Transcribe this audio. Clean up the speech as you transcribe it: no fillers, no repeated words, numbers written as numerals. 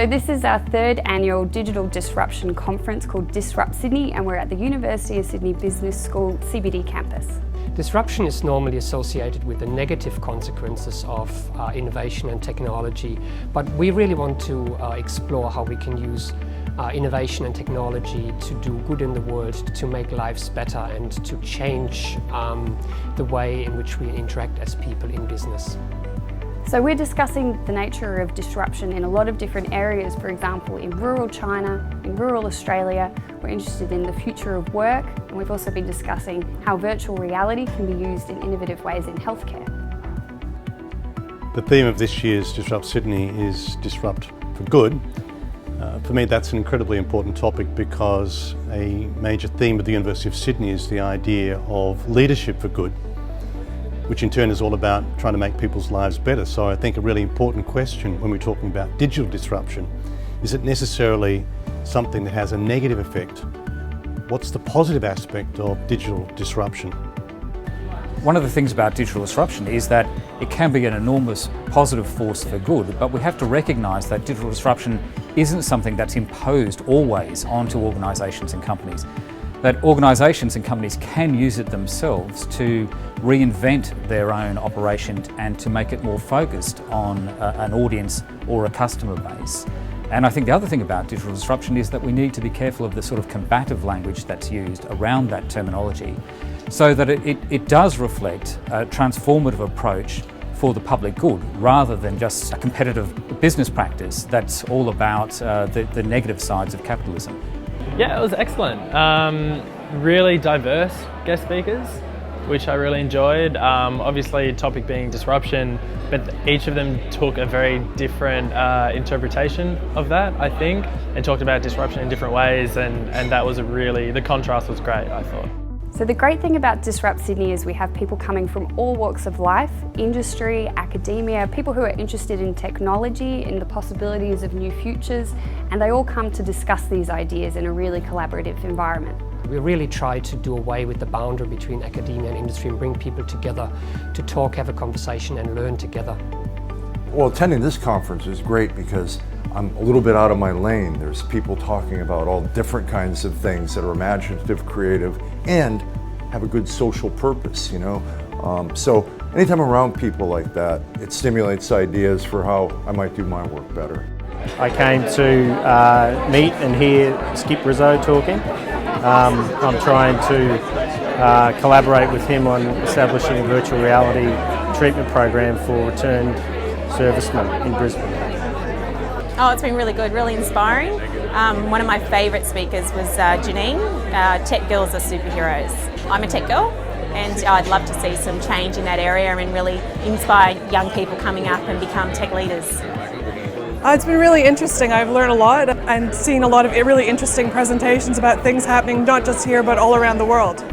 So this is our third annual Digital Disruption Conference called Disrupt Sydney, and we're at the University of Sydney Business School CBD campus. Disruption is normally associated with the negative consequences of innovation and technology, but we really want to explore how we can use innovation and technology to do good in the world, to make lives better and to change the way in which we interact as people in business. So we're discussing the nature of disruption in a lot of different areas, for example in rural China, in rural Australia. We're interested in the future of work, and we've also been discussing how virtual reality can be used in innovative ways in healthcare. The theme of this year's Disrupt Sydney is Disrupt for Good. For me, that's an incredibly important topic because a major theme of the University of Sydney is the idea of leadership for good, which in turn is all about trying to make people's lives better. So I think a really important question when we're talking about digital disruption, is it necessarily something that has a negative effect? What's the positive aspect of digital disruption? One of the things about digital disruption is that it can be an enormous positive force for good, but we have to recognise that digital disruption isn't something that's imposed always onto organisations and companies. That organisations and companies can use it themselves to reinvent their own operation and to make it more focused on an audience or a customer base. And I think the other thing about digital disruption is that we need to be careful of the sort of combative language that's used around that terminology, so that it does reflect a transformative approach for the public good, rather than just a competitive business practice that's all about the negative sides of capitalism. Yeah, it was excellent. Really diverse guest speakers, which I really enjoyed. Obviously, topic being disruption, but each of them took a very different interpretation of that, I think, and talked about disruption in different ways, and that was the contrast was great, I thought. So the great thing about Disrupt Sydney is we have people coming from all walks of life, industry, academia, people who are interested in technology, in the possibilities of new futures, and they all come to discuss these ideas in a really collaborative environment. We really try to do away with the boundary between academia and industry and bring people together to talk, have a conversation and learn together. Well, attending this conference is great because I'm a little bit out of my lane. There's people talking about all different kinds of things that are imaginative, creative, and have a good social purpose, you know. So anytime I'm around people like that, it stimulates ideas for how I might do my work better. I came to meet and hear Skip Rizzo talking. I'm trying to collaborate with him on establishing a virtual reality treatment program for returned servicemen in Brisbane. Oh, it's been really good, really inspiring. One of my favourite speakers was Janine. Tech girls are superheroes. I'm a tech girl, and I'd love to see some change in that area and really inspire young people coming up and become tech leaders. It's been really interesting. I've learned a lot and seen a lot of really interesting presentations about things happening not just here but all around the world.